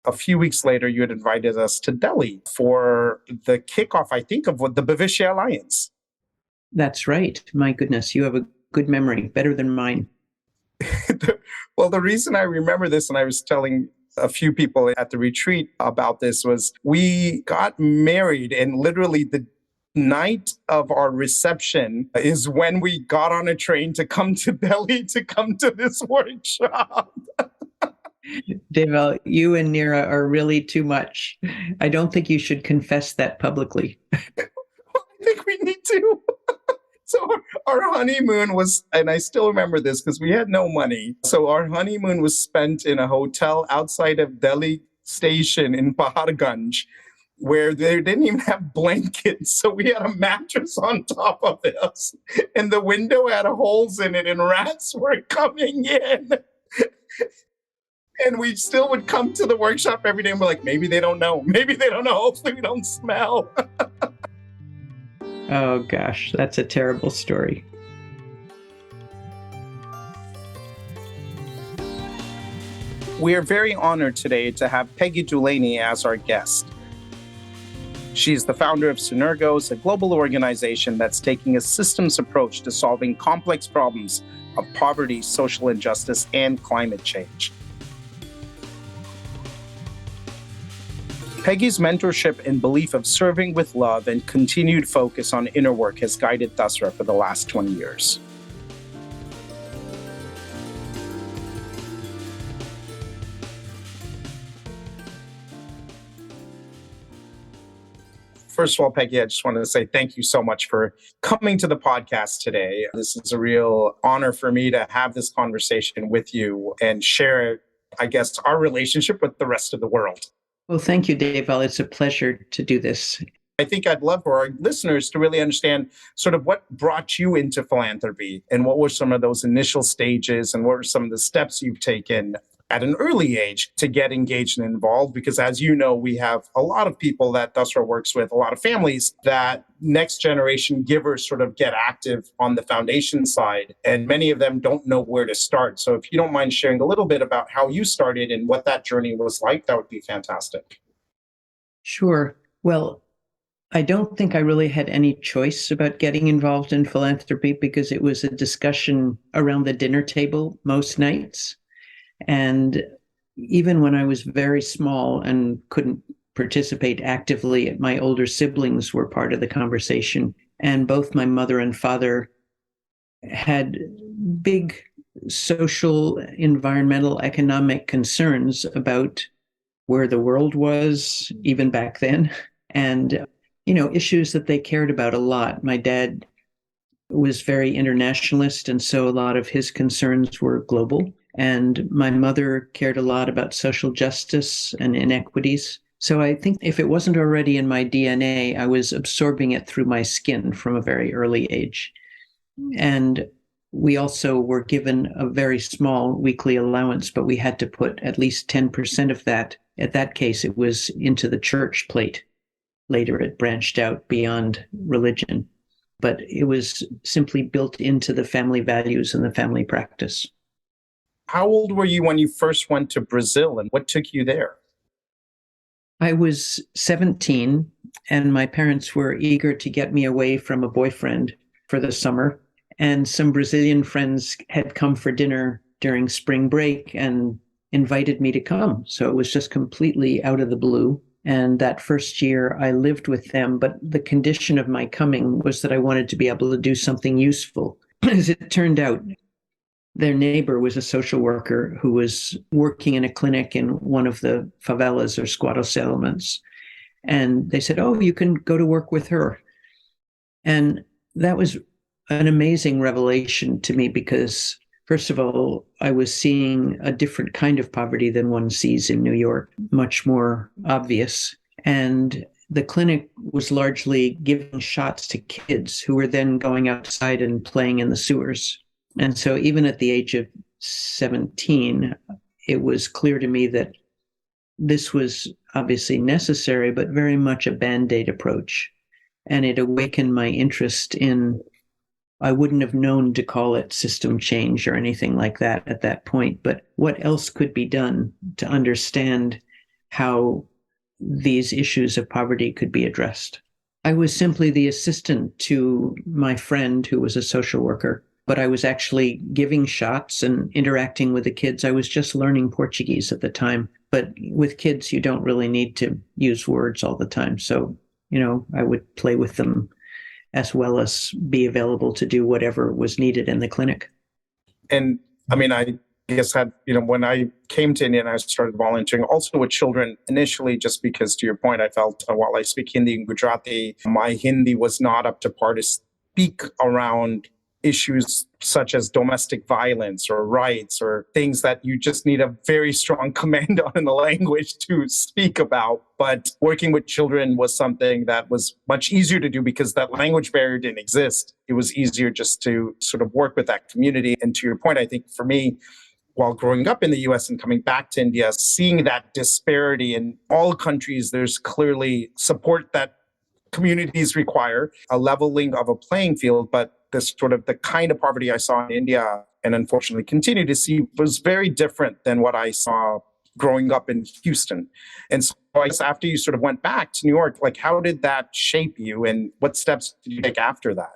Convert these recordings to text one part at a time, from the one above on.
a few weeks later, you had invited us to Delhi for the kickoff, I think, of the Bhavishya Alliance. That's right. My goodness, you have a good memory, better than mine. Well, the reason I remember this, and I was telling a few people at the retreat about this, was we got married, and literally the night of our reception is when we got on a train to come to Delhi to come to this workshop. Deval, you and Neera are really too much. I don't think you should confess that publicly. I think we need to. So our honeymoon was, and I still remember this because we had no money. So our honeymoon was spent in a hotel outside of Delhi station in Paharganj, where they didn't even have blankets. So we had a mattress on top of us, and the window had holes in it, and rats were coming in. And we still would come to the workshop every day and we're like, maybe they don't know. Maybe they don't know. Hopefully we don't smell. Oh, gosh, that's a terrible story. We are very honored today to have Peggy Dulany as our guest. She is the founder of Synergos, a global organization that's taking a systems approach to solving complex problems of poverty, social injustice, and climate change. Peggy's mentorship and belief of serving with love and continued focus on inner work has guided Dasra for the last 20 years. First of all, Peggy, I just wanted to say thank you so much for coming to the podcast today. This is a real honor for me to have this conversation with you and share, I guess, our relationship with the rest of the world. Well, thank you, Deval. It's a pleasure to do this. I think I'd love for our listeners to really understand sort of what brought you into philanthropy and what were some of those initial stages and what were some of the steps you've taken at an early age to get engaged and involved. Because as you know, we have a lot of people that Dasra works with, a lot of families that next generation givers sort of get active on the foundation side. And many of them don't know where to start. So if you don't mind sharing a little bit about how you started and what that journey was like, that would be fantastic. Sure. Well, I don't think I really had any choice about getting involved in philanthropy because it was a discussion around the dinner table most nights. And even when I was very small and couldn't participate actively, my older siblings were part of the conversation. And both my mother and father had big social, environmental, economic concerns about where the world was, even back then, and, issues that they cared about a lot. My dad was very internationalist, and so a lot of his concerns were global. And my mother cared a lot about social justice and inequities. So I think if it wasn't already in my DNA, I was absorbing it through my skin from a very early age. And we also were given a very small weekly allowance, but we had to put at least 10% of that. At that case, it was into the church plate. Later, it branched out beyond religion. But it was simply built into the family values and the family practice. How old were you when you first went to Brazil, and what took you there? I was 17, and my parents were eager to get me away from a boyfriend for the summer. And some Brazilian friends had come for dinner during spring break and invited me to come. So it was just completely out of the blue. And that first year I lived with them, but the condition of my coming was that I wanted to be able to do something useful. As it turned out, their neighbor was a social worker who was working in a clinic in one of the favelas or squatter settlements. And they said, oh, you can go to work with her. And that was an amazing revelation to me because, first of all, I was seeing a different kind of poverty than one sees in New York, much more obvious. And the clinic was largely giving shots to kids who were then going outside and playing in the sewers. And so even at the age of 17, it was clear to me that this was obviously necessary, but very much a Band-Aid approach. And it awakened my interest in, I wouldn't have known to call it system change or anything like that at that point, but what else could be done to understand how these issues of poverty could be addressed. I was simply the assistant to my friend who was a social worker, but I was actually giving shots and interacting with the kids. I was just learning Portuguese at the time, but with kids, you don't really need to use words all the time. So, I would play with them as well as be available to do whatever was needed in the clinic. And I mean, I guess when I came to India and I started volunteering also with children initially, just because to your point, I felt while I speak Hindi and Gujarati, my Hindi was not up to par to speak around issues such as domestic violence or rights or things that you just need a very strong command on in the language to speak about. But working with children was something that was much easier to do because that language barrier didn't exist. It was easier just to sort of work with that community. And to your point, I think for me, while growing up in the US and coming back to India, seeing that disparity in all countries, there's clearly support that communities require, a leveling of a playing field, but this sort of the kind of poverty I saw in India and unfortunately continue to see was very different than what I saw growing up in Houston. And so I guess after you sort of went back to New York, like how did that shape you and what steps did you take after that?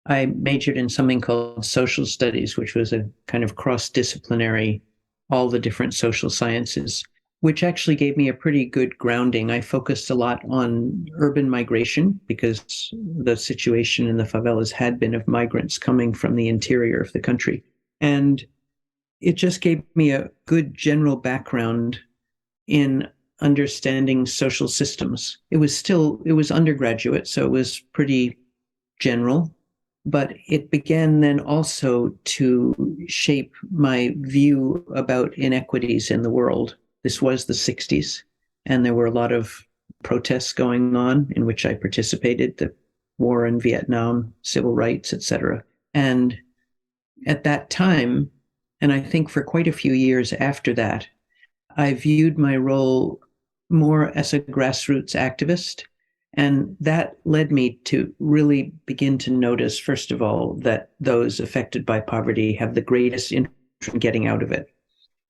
I majored in something called social studies, which was a kind of cross-disciplinary, all the different social sciences, which actually gave me a pretty good grounding. I focused a lot on urban migration because the situation in the favelas had been of migrants coming from the interior of the country. And it just gave me a good general background in understanding social systems. It was undergraduate, so it was pretty general. But it began then also to shape my view about inequities in the world. This was the 60s, and there were a lot of protests going on in which I participated, the war in Vietnam, civil rights, etc. And at that time, and I think for quite a few years after that, I viewed my role more as a grassroots activist. And that led me to really begin to notice, first of all, that those affected by poverty have the greatest interest in getting out of it.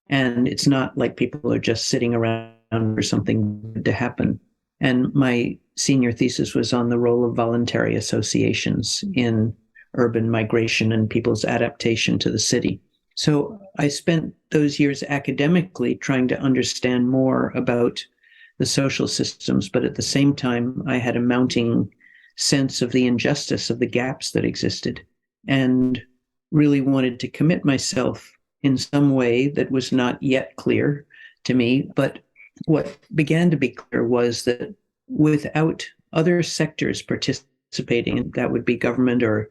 And it's not like people are just sitting around for something good to happen. And my senior thesis was on the role of voluntary associations in urban migration and people's adaptation to the city. So I spent those years academically trying to understand more about the social systems, but at the same time, I had a mounting sense of the injustice of the gaps that existed and really wanted to commit myself in some way that was not yet clear to me. But what began to be clear was that without other sectors participating, that would be government or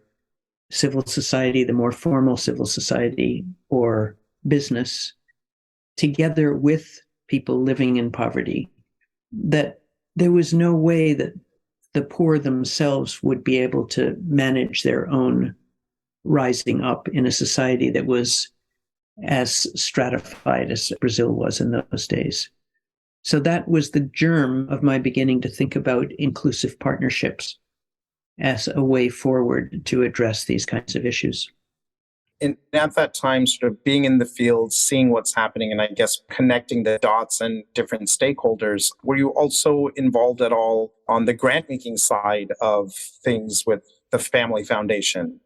civil society, the more formal civil society, or business, together with people living in poverty, that there was no way that the poor themselves would be able to manage their own rising up in a society that was as stratified as Brazil was in those days. So that was the germ of my beginning to think about inclusive partnerships as a way forward to address these kinds of issues. And at that time, sort of being in the field, seeing what's happening, and I guess connecting the dots and different stakeholders, were you also involved at all on the grant making side of things with the Family Foundation?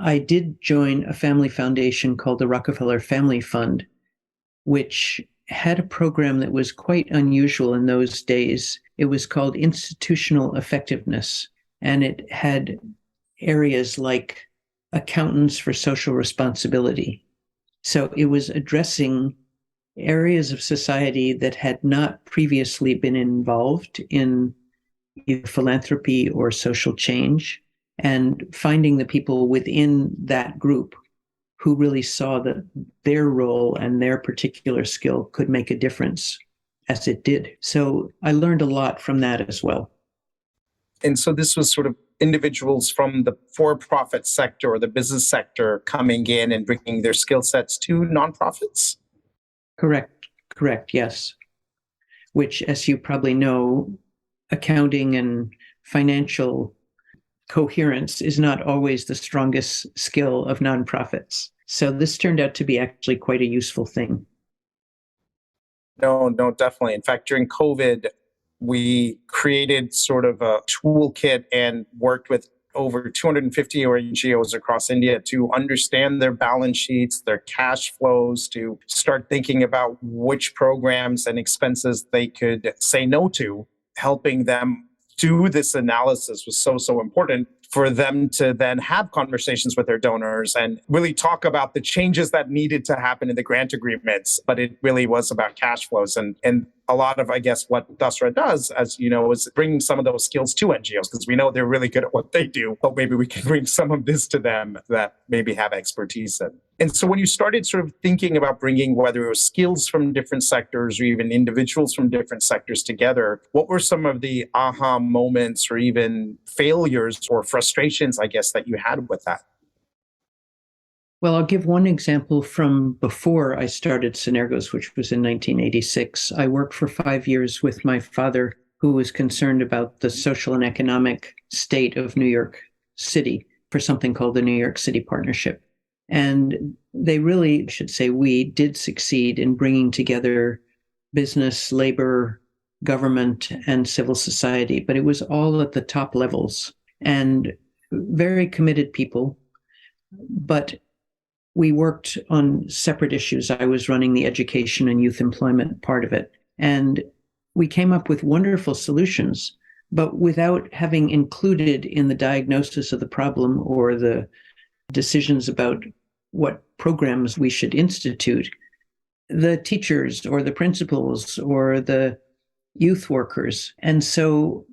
I did join a family foundation called the Rockefeller Family Fund, which had a program that was quite unusual in those days. It was called Institutional Effectiveness, and it had areas like accountants for social responsibility. So it was addressing areas of society that had not previously been involved in either philanthropy or social change, and finding the people within that group who really saw that their role and their particular skill could make a difference, as it did. So I learned a lot from that as well. And so this was sort of individuals from the for-profit sector or the business sector coming in and bringing their skill sets to nonprofits? Correct, yes. Which, as you probably know, accounting and financial coherence is not always the strongest skill of nonprofits. So this turned out to be actually quite a useful thing. No, definitely. In fact, during COVID, we created sort of a toolkit and worked with over 250 NGOs across India to understand their balance sheets, their cash flows, to start thinking about which programs and expenses they could say no to. Helping them do this analysis was so important for them to then have conversations with their donors and really talk about the changes that needed to happen in the grant agreements. But it really was about cash flows. And a lot of, I guess, what Dasra does, as you know, is bringing some of those skills to NGOs, because we know they're really good at what they do, but maybe we can bring some of this to them that maybe have expertise in. And so when you started sort of thinking about bringing, whether it was skills from different sectors or even individuals from different sectors together, what were some of the aha moments or even failures or frustrations, I guess, that you had with that? Well, I'll give one example from before I started Synergos, which was in 1986. I worked for 5 years with my father, who was concerned about the social and economic state of New York City for something called the New York City Partnership. And they really, should say, we did succeed in bringing together business, labor, government, and civil society, but it was all at the top levels and very committed people. But we worked on separate issues. I was running the education and youth employment part of it. And we came up with wonderful solutions, but without having included in the diagnosis of the problem or the decisions about what programs we should institute, the teachers or the principals or the youth workers. And so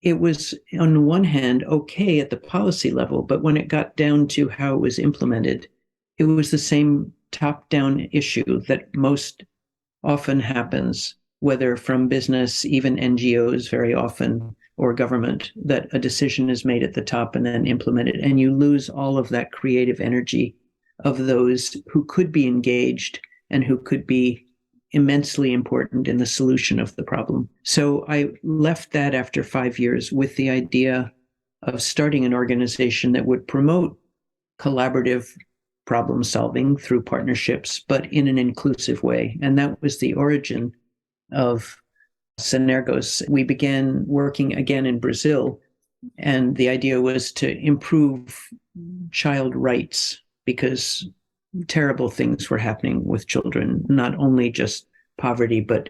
it was, on one hand, okay at the policy level, but when it got down to how it was implemented, it was the same top-down issue that most often happens, whether from business, even NGOs very often, or government, that a decision is made at the top and then implemented, and you lose all of that creative energy of those who could be engaged and who could be immensely important in the solution of the problem. So I left that after 5 years with the idea of starting an organization that would promote collaborative problem solving through partnerships, but in an inclusive way. And that was the origin of Synergos. We began working again in Brazil, and the idea was to improve child rights because terrible things were happening with children, not only just poverty, but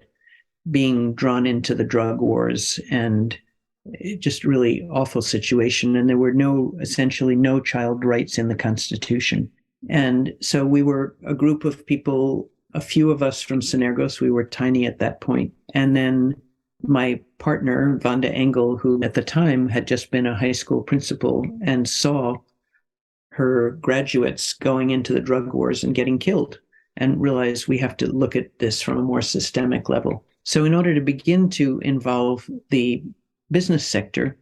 being drawn into the drug wars and just really awful situation. And there were essentially no child rights in the Constitution. And so we were a group of people, a few of us from Synergos. We were tiny at that point. And then my partner, Vanda Engel, who at the time had just been a high school principal and saw her graduates going into the drug wars and getting killed, and realized we have to look at this from a more systemic level. So in order to begin to involve the business sector,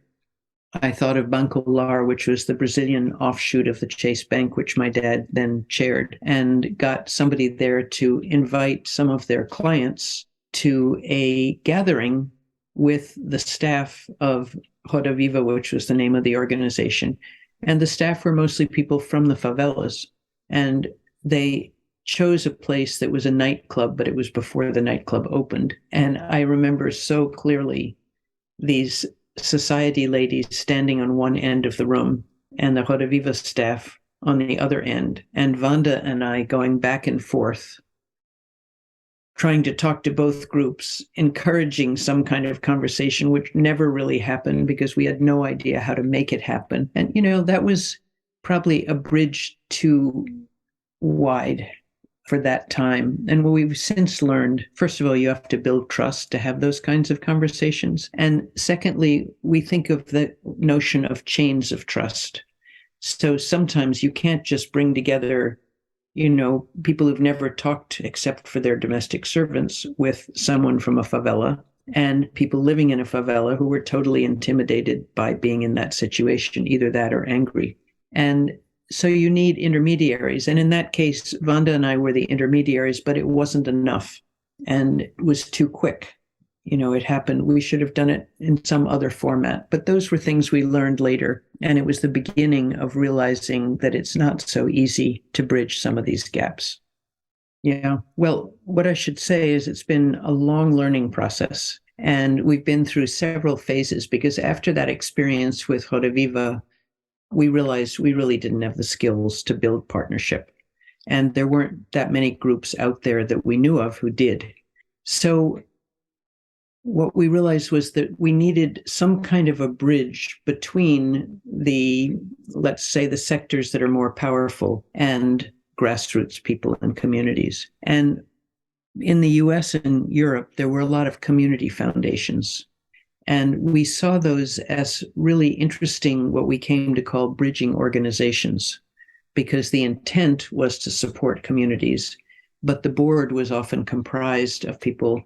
I thought of Banco Lar, which was the Brazilian offshoot of the Chase Bank, which my dad then chaired, and got somebody there to invite some of their clients to a gathering with the staff of Roda Viva, which was the name of the organization. And the staff were mostly people from the favelas. And they chose a place that was a nightclub, but it was before the nightclub opened. And I remember so clearly these society ladies standing on one end of the room and the Roda Viva staff on the other end, and Vanda and I going back and forth, trying to talk to both groups, encouraging some kind of conversation, which never really happened because we had no idea how to make it happen. And, that was probably a bridge too wide for that time. And what we've since learned, first of all, you have to build trust to have those kinds of conversations. And secondly, we think of the notion of chains of trust. So sometimes you can't just bring together, people who've never talked except for their domestic servants with someone from a favela and people living in a favela who were totally intimidated by being in that situation, either that or angry. And so you need intermediaries. And in that case, Vanda and I were the intermediaries, but it wasn't enough. And it was too quick. It happened. We should have done it in some other format. But those were things we learned later. And it was the beginning of realizing that it's not so easy to bridge some of these gaps. Yeah. Well, what I should say is it's been a long learning process. And we've been through several phases because after that experience with Roda we realized we really didn't have the skills to build partnership. And there weren't that many groups out there that we knew of who did. So what we realized was that we needed some kind of a bridge between let's say, the sectors that are more powerful and grassroots people and communities. And in the US and Europe, there were a lot of community foundations. And we saw those as really interesting, what we came to call bridging organizations, because the intent was to support communities, but the board was often comprised of people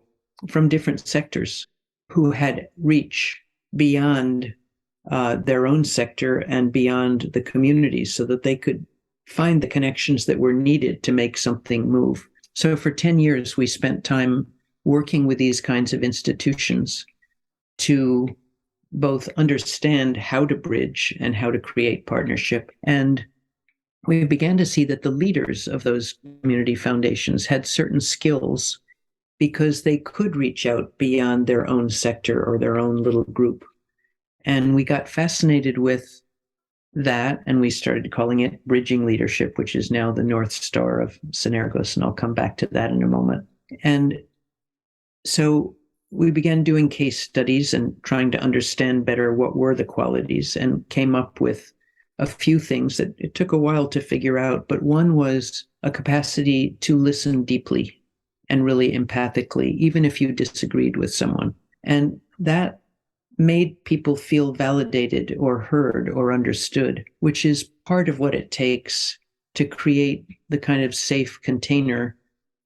from different sectors who had reach beyond their own sector and beyond the communities so that they could find the connections that were needed to make something move. So for 10 years, we spent time working with these kinds of institutions to both understand how to bridge and how to create partnership. And we began to see that the leaders of those community foundations had certain skills because they could reach out beyond their own sector or their own little group. And we got fascinated with that, and we started calling it bridging leadership, which is now the North Star of Synergos, and I'll come back to that in a moment. And so we began doing case studies and trying to understand better what were the qualities, and came up with a few things that it took a while to figure out. But one was a capacity to listen deeply and really empathically, even if you disagreed with someone. And that made people feel validated or heard or understood, which is part of what it takes to create the kind of safe container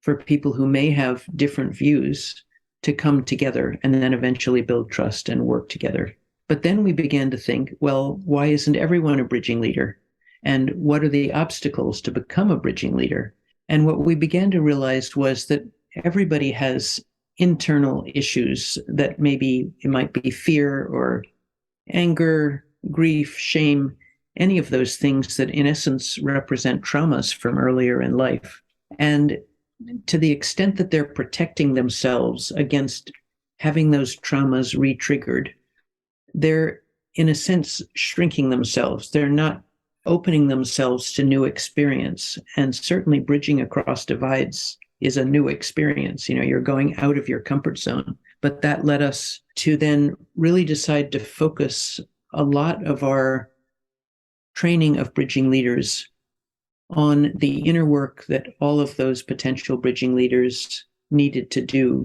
for people who may have different views to come together and then eventually build trust and work together. But then we began to think, well, why isn't everyone a bridging leader? And what are the obstacles to become a bridging leader? And what we began to realize was that everybody has internal issues that maybe it might be fear or anger, grief, shame, any of those things that in essence represent traumas from earlier in life. And to the extent that they're protecting themselves against having those traumas re-triggered, they're in a sense shrinking themselves. They're not opening themselves to new experience. And certainly bridging across divides is a new experience. You're going out of your comfort zone. But that led us to then really decide to focus a lot of our training of bridging leaders on the inner work that all of those potential bridging leaders needed to do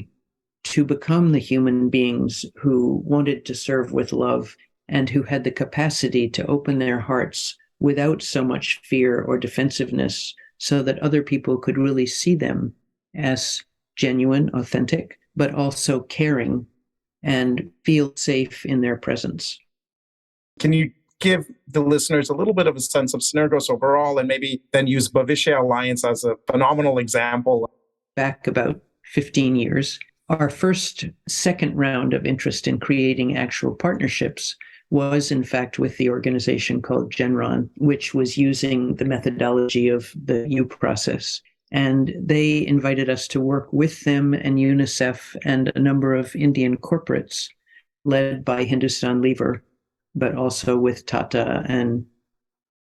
to become the human beings who wanted to serve with love and who had the capacity to open their hearts without so much fear or defensiveness, so that other people could really see them as genuine, authentic, but also caring and feel safe in their presence. Can you give the listeners a little bit of a sense of Synergos overall, and maybe then use Bhavishya Alliance as a phenomenal example? Back about 15 years, our second round of interest in creating actual partnerships was in fact with the organization called Genron, which was using the methodology of the U process. And they invited us to work with them and UNICEF and a number of Indian corporates led by Hindustan Lever, but also with Tata and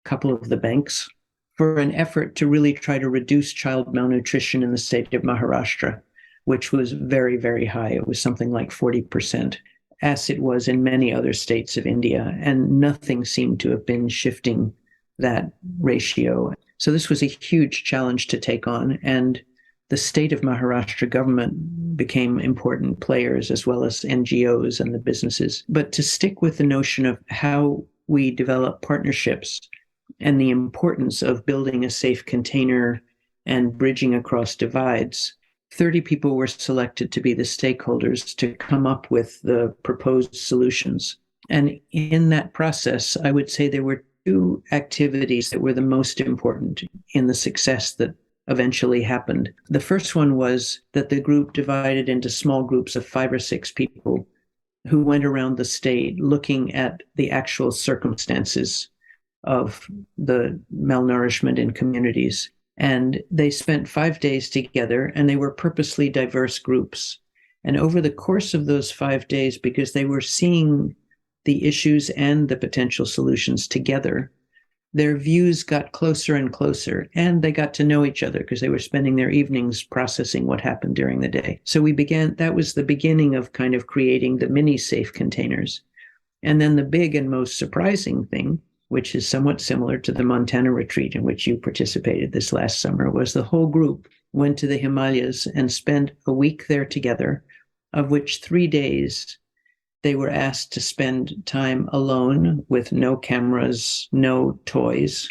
a couple of the banks, for an effort to really try to reduce child malnutrition in the state of Maharashtra, which was very, very high. It was something like 40%, as it was in many other states of India. And nothing seemed to have been shifting that ratio. So this was a huge challenge to take on. And the state of Maharashtra government became important players, as well as NGOs and the businesses. But to stick with the notion of how we develop partnerships and the importance of building a safe container and bridging across divides, 30 people were selected to be the stakeholders to come up with the proposed solutions. And in that process, I would say there were two activities that were the most important in the success that eventually happened. The first one was that the group divided into small groups of 5 or 6 people who went around the state looking at the actual circumstances of the malnourishment in communities And they spent 5 days together, and they were purposely diverse groups. And over the course of those 5 days, because they were seeing the issues and the potential solutions together, their views got closer and closer, and they got to know each other because they were spending their evenings processing what happened during the day. So that was the beginning of kind of creating the mini safe containers. And then the big and most surprising thing, which is somewhat similar to the Montana retreat in which you participated this last summer, was the whole group went to the Himalayas and spent a week there together, of which 3 days they were asked to spend time alone with no cameras, no toys,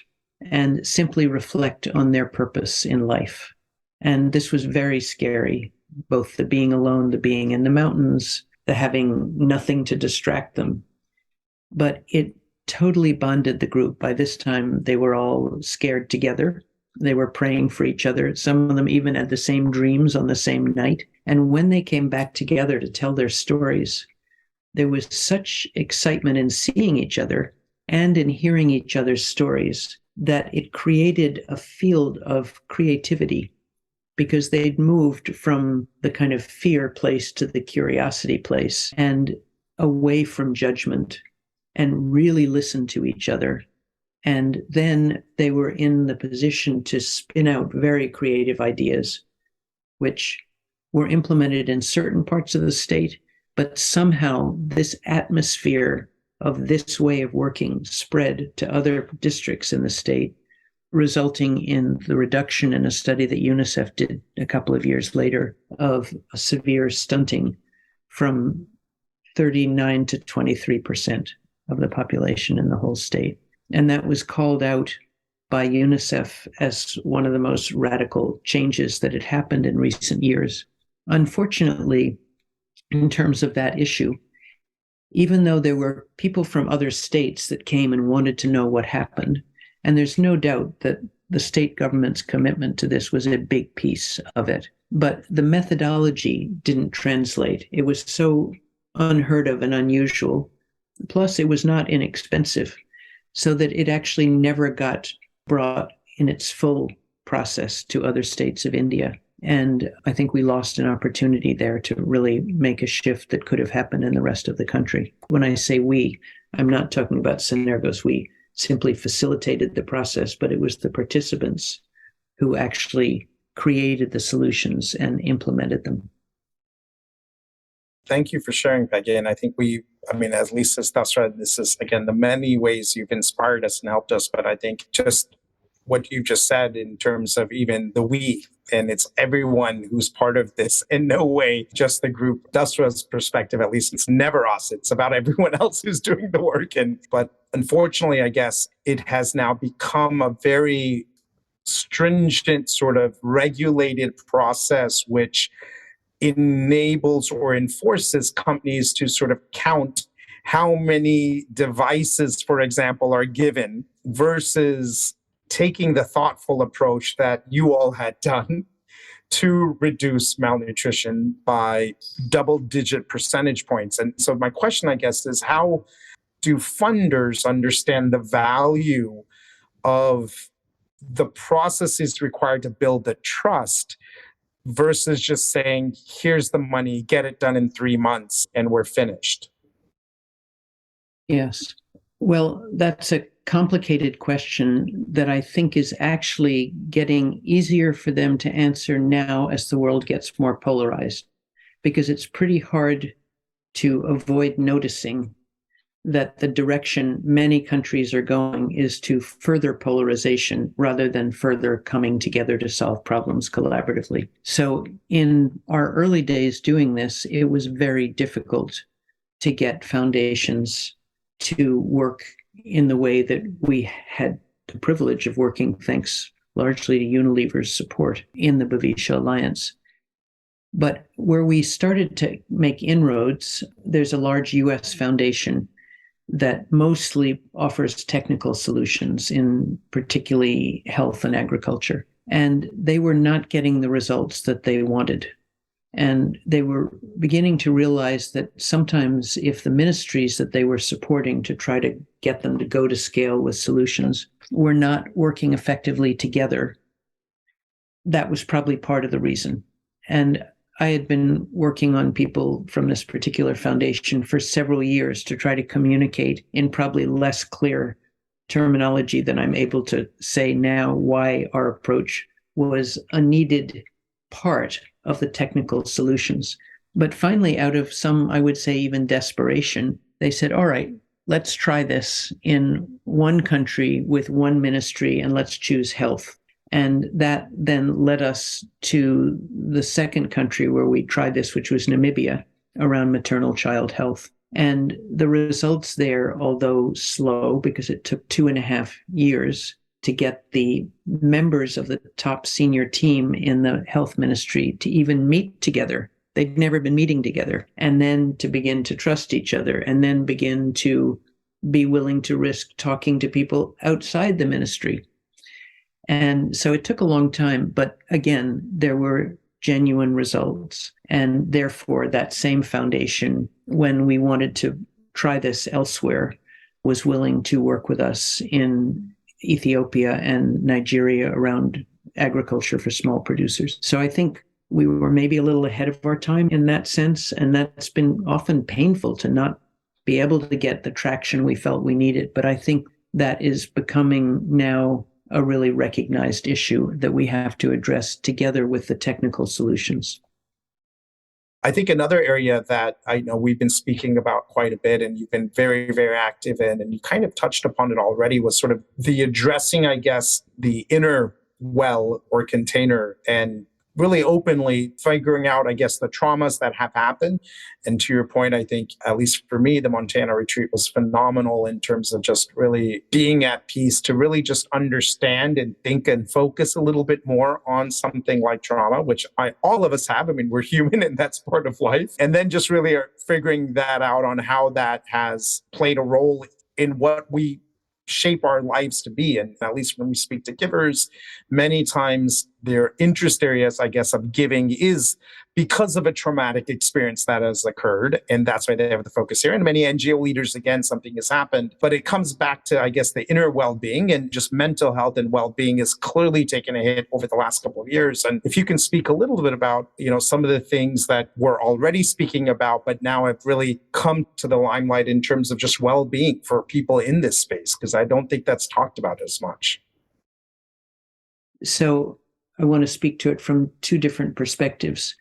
and simply reflect on their purpose in life. And this was very scary, both the being alone, the being in the mountains, the having nothing to distract them. But it totally bonded the group. By this time, they were all scared together. They were praying for each other. Some of them even had the same dreams on the same night. And when they came back together to tell their stories, there was such excitement in seeing each other and in hearing each other's stories that it created a field of creativity, because they'd moved from the kind of fear place to the curiosity place and away from judgment, and really listened to each other. And then they were in the position to spin out very creative ideas, which were implemented in certain parts of the state. But somehow this atmosphere of this way of working spread to other districts in the state, resulting in the reduction in a study that UNICEF did a couple of years later of severe stunting from 39 to 23% of the population in the whole state. And that was called out by UNICEF as one of the most radical changes that had happened in recent years. Unfortunately, in terms of that issue, even though there were people from other states that came and wanted to know what happened, and there's no doubt that the state government's commitment to this was a big piece of it, but the methodology didn't translate. It was so unheard of and unusual. Plus, it was not inexpensive, so that it actually never got brought in its full process to other states of India. And I think we lost an opportunity there to really make a shift that could have happened in the rest of the country. When I say we, I'm not talking about Synergos. We simply facilitated the process, but it was the participants who actually created the solutions and implemented them. Thank you for sharing, Peggy. And I think as Lisa Stasra, this is, again, the many ways you've inspired us and helped us. But I think just what you just said in terms of even the we, and it's everyone who's part of this, in no way just the group. Dasra's perspective, at least, it's never us. It's about everyone else who's doing the work. But unfortunately, I guess it has now become a very stringent sort of regulated process, which enables or enforces companies to sort of count how many devices, for example, are given, versus taking the thoughtful approach that you all had done to reduce malnutrition by double-digit percentage points. And so my question, I guess, is how do funders understand the value of the processes required to build the trust versus just saying, here's the money, get it done in 3 months, and we're finished? Yes. Well, that's a complicated question that I think is actually getting easier for them to answer now as the world gets more polarized, because it's pretty hard to avoid noticing that the direction many countries are going is to further polarization rather than further coming together to solve problems collaboratively. So in our early days doing this, it was very difficult to get foundations to work in the way that we had the privilege of working, thanks largely to Unilever's support in the Bavisha Alliance. But where we started to make inroads, there's a large US foundation that mostly offers technical solutions in particularly health and agriculture. And they were not getting the results that they wanted. And they were beginning to realize that sometimes if the ministries that they were supporting to try to get them to go to scale with solutions were not working effectively together, that was probably part of the reason. And I had been working on people from this particular foundation for several years to try to communicate in probably less clear terminology than I'm able to say now why our approach was a needed part of the technical solutions. But finally, out of some, I would say, even desperation, they said, all right, let's try this in one country with one ministry and let's choose health. And that then led us to the second country where we tried this, which was Namibia, around maternal child health. And the results there, although slow, because it took 2.5 years to get the members of the top senior team in the health ministry to even meet together. They'd never been meeting together. And then to begin to trust each other, and then begin to be willing to risk talking to people outside the ministry. And so it took a long time, but again, there were genuine results. And therefore, that same foundation, when we wanted to try this elsewhere, was willing to work with us in Ethiopia and Nigeria around agriculture for small producers. So I think we were maybe a little ahead of our time in that sense. And that's been often painful to not be able to get the traction we felt we needed. But I think that is becoming now a really recognized issue that we have to address together with the technical solutions. I think another area that I know we've been speaking about quite a bit and you've been very, very active in, and you kind of touched upon it already, was sort of the addressing, I guess, the inner well or container and really openly figuring out, I guess, the traumas that have happened. And to your point, I think, at least for me, the Montana retreat was phenomenal in terms of just really being at peace to really just understand and think and focus a little bit more on something like trauma, which all of us have. I mean, we're human and that's part of life. And then just really figuring that out on how that has played a role in what we shape our lives to be. And at least when we speak to givers, many times their interest areas, I guess, of giving is because of a traumatic experience that has occurred. And that's why they have the focus here. And many NGO leaders, again, something has happened. But it comes back to, I guess, the inner well-being, and just mental health and well-being is clearly taken a hit over the last couple of years. And if you can speak a little bit about, some of the things that we're already speaking about, but now have really come to the limelight in terms of just well-being for people in this space, because I don't think that's talked about as much. So I want to speak to it from two different perspectives.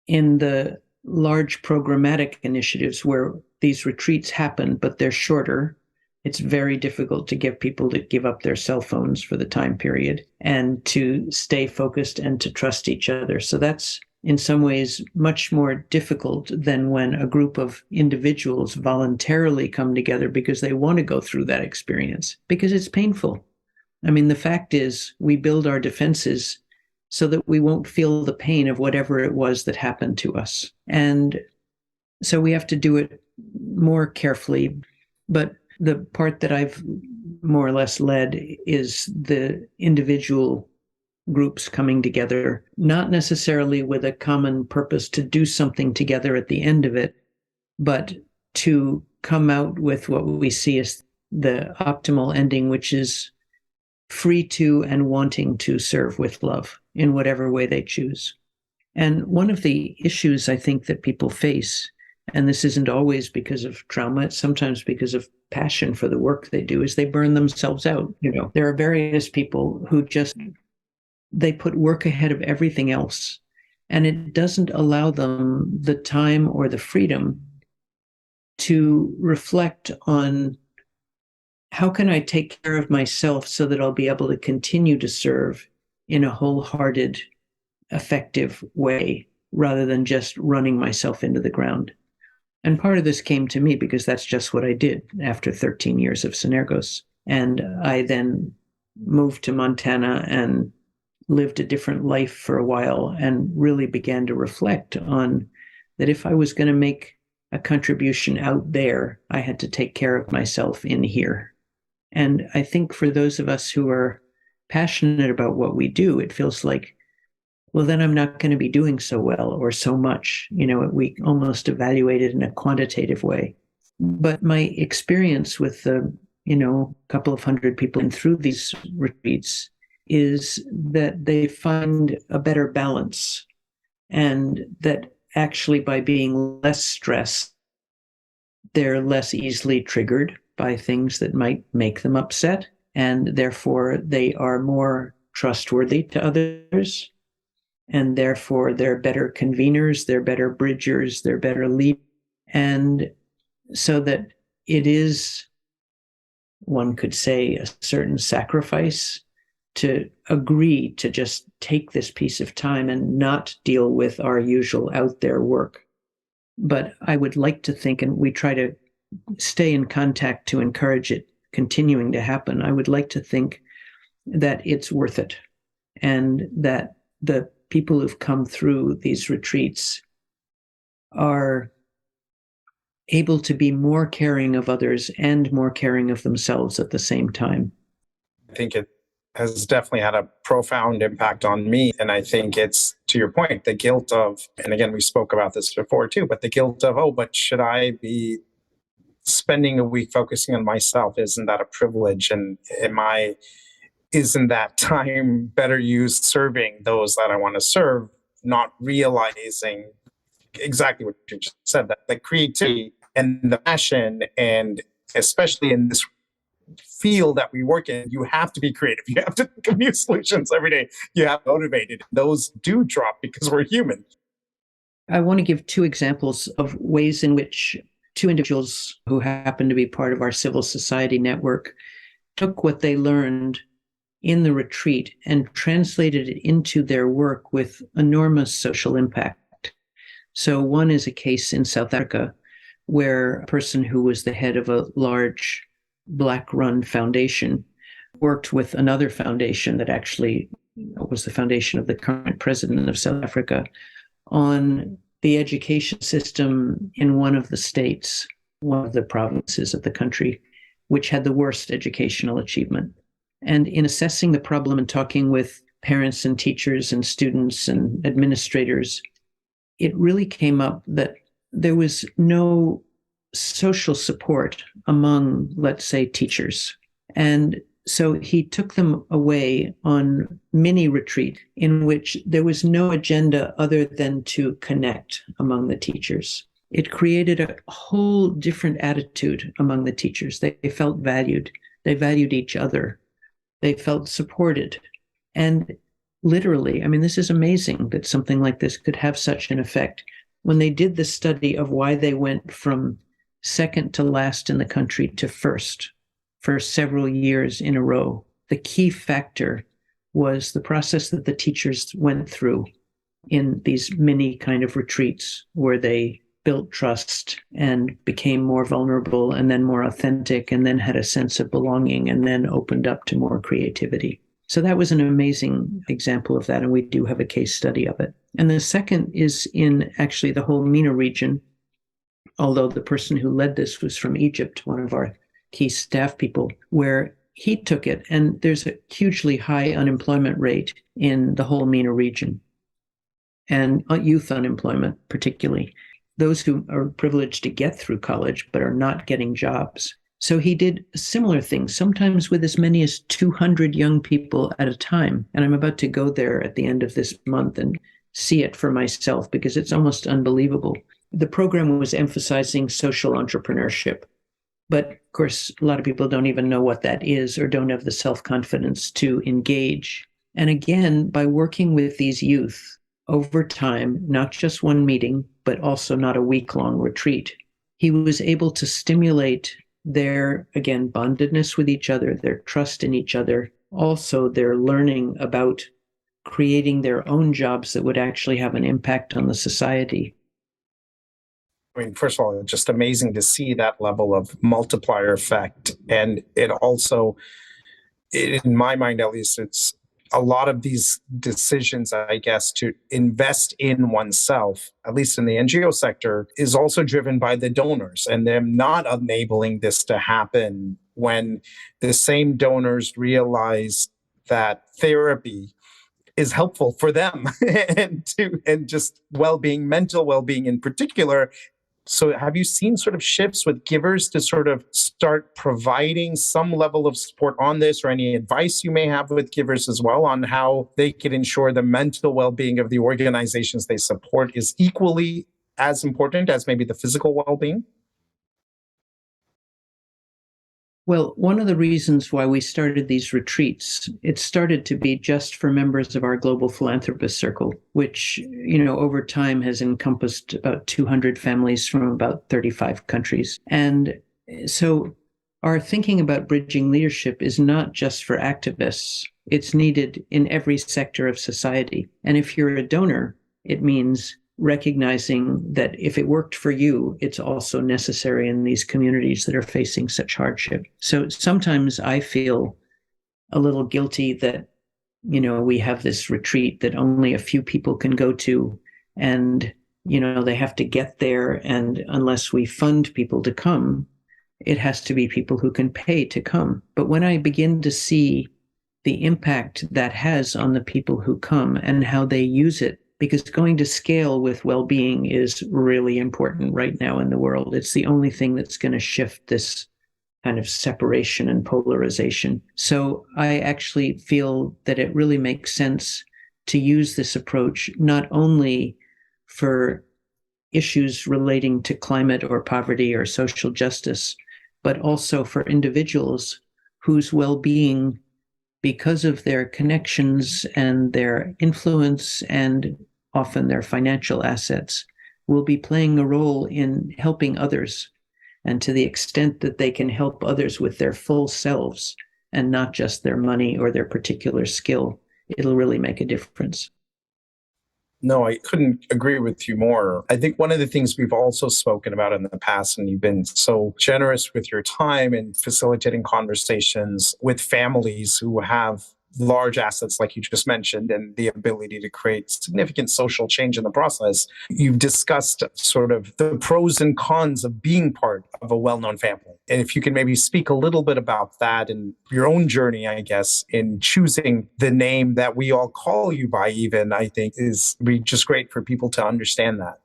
In the large programmatic initiatives where these retreats happen, but they're shorter, it's very difficult to get people to give up their cell phones for the time period and to stay focused and to trust each other. So that's in some ways much more difficult than when a group of individuals voluntarily come together because they want to go through that experience, because it's painful. I mean, the fact is we build our defenses so that we won't feel the pain of whatever it was that happened to us. And so we have to do it more carefully. But the part that I've more or less led is the individual groups coming together, not necessarily with a common purpose to do something together at the end of it, but to come out with what we see as the optimal ending, which is free to and wanting to serve with love in whatever way they choose. And one of the issues I think that people face, and this isn't always because of trauma, it's sometimes because of passion for the work they do, is they burn themselves out. There are various people who they put work ahead of everything else, and it doesn't allow them the time or the freedom to reflect on, how can I take care of myself so that I'll be able to continue to serve in a wholehearted, effective way, rather than just running myself into the ground? And part of this came to me because that's just what I did after 13 years of Synergos. And I then moved to Montana and lived a different life for a while and really began to reflect on that if I was going to make a contribution out there, I had to take care of myself in here. And I think for those of us who are passionate about what we do, it feels like, well, then I'm not going to be doing so well or so much. We almost evaluate it in a quantitative way. But my experience with the, couple of hundred people and through these retreats is that they find a better balance, and that actually by being less stressed, they're less easily triggered by things that might make them upset, and therefore they are more trustworthy to others, and therefore they're better conveners, they're better bridgers, they're better leaders. And so that it is, one could say, a certain sacrifice to agree to just take this piece of time and not deal with our usual out there work. But I would like to think, and we try to stay in contact to encourage it continuing to happen, I would like to think that it's worth it, and that the people who've come through these retreats are able to be more caring of others and more caring of themselves at the same time. I think it has definitely had a profound impact on me. And I think it's, to your point, the guilt of, and again, we spoke about this before too, but the guilt of, oh, but should I be spending a week focusing on myself? Isn't that a privilege? And isn't that time better used serving those that I want to serve, not realizing exactly what you just said, that the creativity and the passion, and especially in this field that we work in, you have to be creative. You have to think of new solutions every day. You have to be motivated. Those do drop because we're human. I want to give two examples of ways in which two individuals who happen to be part of our civil society network took what they learned in the retreat and translated it into their work with enormous social impact. So one is a case in South Africa where a person who was the head of a large Black-run foundation worked with another foundation that actually was the foundation of the current president of South Africa on the education system in one of the states, one of the provinces of the country, which had the worst educational achievement. And in assessing the problem and talking with parents and teachers and students and administrators, it really came up that there was no social support among, let's say, teachers. And so he took them away on mini retreat in which there was no agenda other than to connect among the teachers. It created a whole different attitude among the teachers. They felt valued. They valued each other. They felt supported. And literally, I mean, this is amazing that something like this could have such an effect. When they did the study of why they went from second to last in the country to first for several years in a row, the key factor was the process that the teachers went through in these mini kind of retreats where they built trust and became more vulnerable and then more authentic and then had a sense of belonging and then opened up to more creativity. So that was an amazing example of that, and we do have a case study of it. And the second is in actually the whole MENA region, although the person who led this was from Egypt, one of our key staff people, where he took it, and there's a hugely high unemployment rate in the whole MENA region, and youth unemployment particularly. Those who are privileged to get through college but are not getting jobs. So he did similar things, sometimes with as many as 200 young people at a time. And I'm about to go there at the end of this month and see it for myself because it's almost unbelievable. The program was emphasizing social entrepreneurship. But of course, a lot of people don't even know what that is or don't have the self-confidence to engage. And again, by working with these youth over time, not just one meeting, but also not a week-long retreat, he was able to stimulate their, again, bondedness with each other, their trust in each other, also their learning about creating their own jobs that would actually have an impact on the society. I mean, first of all, it's just amazing to see that level of multiplier effect. And it also, in my mind at least, it's a lot of these decisions, I guess, to invest in oneself, at least in the NGO sector, is also driven by the donors and them not enabling this to happen when the same donors realize that therapy is helpful for them and just well-being, mental well-being in particular, So have you seen sort of shifts with givers to sort of start providing some level of support on this, or any advice you may have with givers as well on how they could ensure the mental well-being of the organizations they support is equally as important as maybe the physical well-being? Well, one of the reasons why we started these retreats, it started to be just for members of our Global Philanthropists Circle, which, over time has encompassed about 200 families from about 35 countries. And so our thinking about bridging leadership is not just for activists. It's needed in every sector of society. And if you're a donor, it means recognizing that if it worked for you, it's also necessary in these communities that are facing such hardship. So sometimes I feel a little guilty that, we have this retreat that only a few people can go to, and, they have to get there. And unless we fund people to come, it has to be people who can pay to come. But when I begin to see the impact that has on the people who come and how they use it, because going to scale with well-being is really important right now in the world. It's the only thing that's going to shift this kind of separation and polarization. So I actually feel that it really makes sense to use this approach not only for issues relating to climate or poverty or social justice, but also for individuals whose well-being, because of their connections and their influence and often their financial assets, will be playing a role in helping others. And to the extent that they can help others with their full selves and not just their money or their particular skill, it'll really make a difference. No, I couldn't agree with you more. I think one of the things we've also spoken about in the past, and you've been so generous with your time and facilitating conversations with families who have large assets, like you just mentioned, and the ability to create significant social change in the process. You've discussed sort of the pros and cons of being part of a well-known family. And if you can maybe speak a little bit about that and your own journey, I guess, in choosing the name that we all call you by, even, I think is be just great for people to understand that.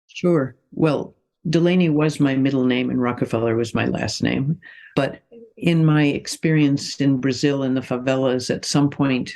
Sure. Well, Dulany was my middle name and Rockefeller was my last name. But in my experience in Brazil in the favelas, at some point,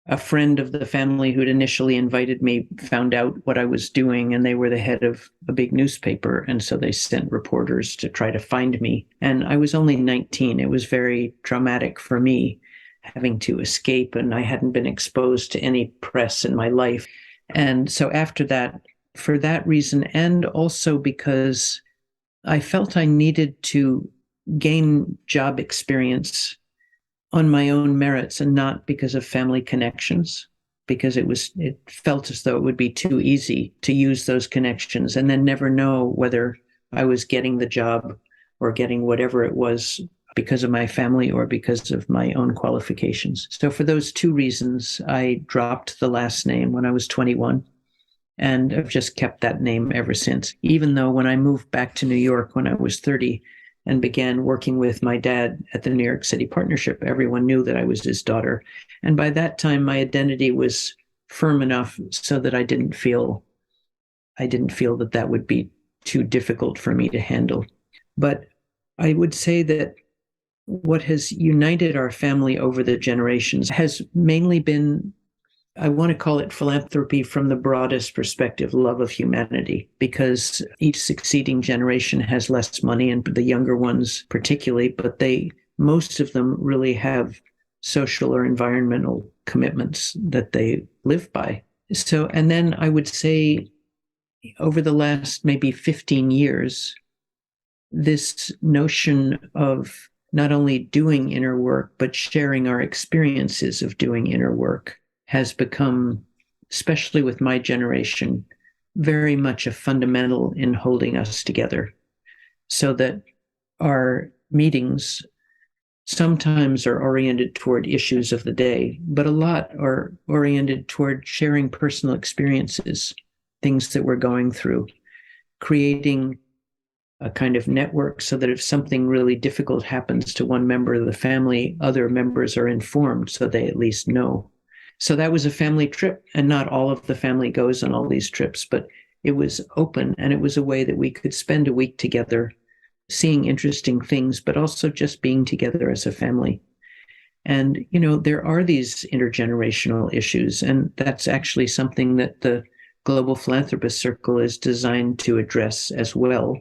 a friend of the family who'd initially invited me found out what I was doing, and they were the head of a big newspaper. And so they sent reporters to try to find me. And I was only 19. It was very traumatic for me having to escape, and I hadn't been exposed to any press in my life. And so after that, for that reason, and also because I felt I needed to gain job experience on my own merits and not because of family connections, because it felt as though it would be too easy to use those connections and then never know whether I was getting the job or getting whatever it was because of my family or because of my own qualifications. So for those two reasons, I dropped the last name when I was 21. And I've just kept that name ever since, even though when I moved back to New York when I was 30 and began working with my dad at the New York City Partnership, everyone knew that I was his daughter. And by that time, my identity was firm enough so that I didn't feel that that would be too difficult for me to handle. But I would say that what has united our family over the generations has mainly been, I want to call it philanthropy from the broadest perspective, love of humanity, because each succeeding generation has less money, and the younger ones particularly, but most of them really have social or environmental commitments that they live by. So, and then I would say over the last maybe 15 years, this notion of not only doing inner work, but sharing our experiences of doing inner work has become, especially with my generation, very much a fundamental in holding us together, so that our meetings sometimes are oriented toward issues of the day, but a lot are oriented toward sharing personal experiences, things that we're going through, creating a kind of network so that if something really difficult happens to one member of the family, other members are informed so they at least know. So that was a family trip, and not all of the family goes on all these trips, but It was open, and it was a way that we could spend a week together, seeing interesting things, but also just being together as a family. And, there are these intergenerational issues, and that's actually something that the Global Philanthropists Circle is designed to address as well.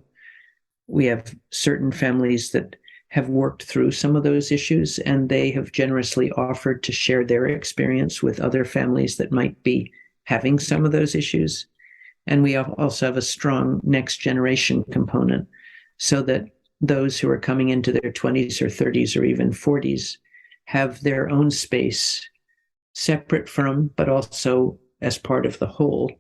We have certain families that have worked through some of those issues, and they have generously offered to share their experience with other families that might be having some of those issues. And we also have a strong next generation component, so that those who are coming into their 20s or 30s or even 40s have their own space, separate from, but also as part of the whole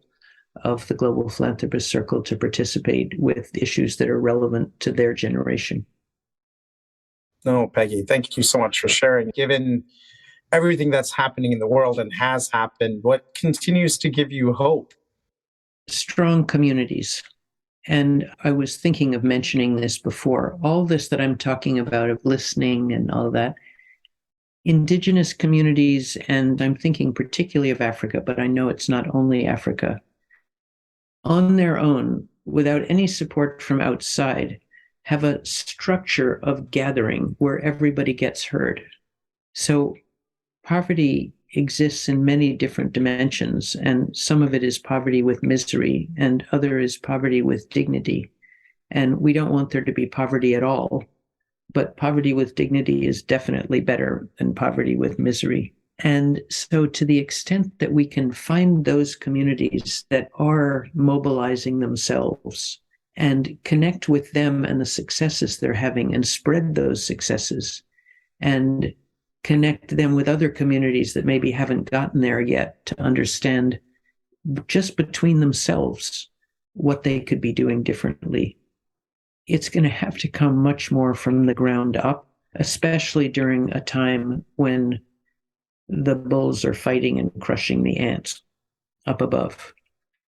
of the Global Philanthropist Circle, to participate with issues that are relevant to their generation. No, Peggy, thank you so much for sharing. Given everything that's happening in the world and has happened, what continues to give you hope? Strong communities. And I was thinking of mentioning this before. All this that I'm talking about, of listening and all that, Indigenous communities, and I'm thinking particularly of Africa, but I know it's not only Africa, on their own, without any support from outside, have a structure of gathering where everybody gets heard. So poverty exists in many different dimensions, and some of it is poverty with misery, and other is poverty with dignity. And we don't want there to be poverty at all, but poverty with dignity is definitely better than poverty with misery. And so, to the extent that we can find those communities that are mobilizing themselves and connect with them and the successes they're having, and spread those successes, and connect them with other communities that maybe haven't gotten there yet, to understand just between themselves what they could be doing differently. It's going to have to come much more from the ground up, especially during a time when the bulls are fighting and crushing the ants up above.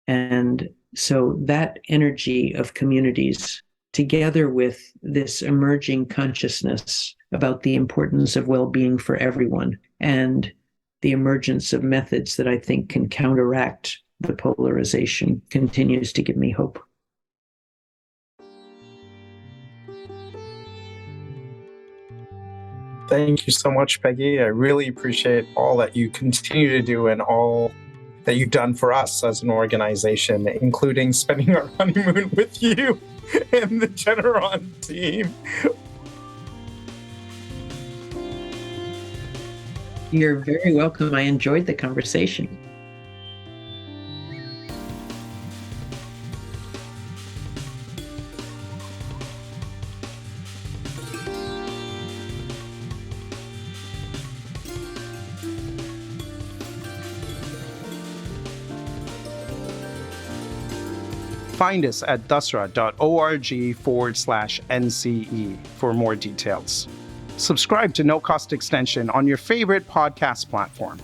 And so that energy of communities, together with this emerging consciousness about the importance of well-being for everyone, and the emergence of methods that I think can counteract the polarization, continues to give me hope. Thank you so much, Peggy. I really appreciate all that you continue to do and all that you've done for us as an organization, including spending our honeymoon with you and the Generon team. You're very welcome. I enjoyed the conversation. Find us at dusra.org/NCE for more details. Subscribe to No Cost Extension on your favorite podcast platform.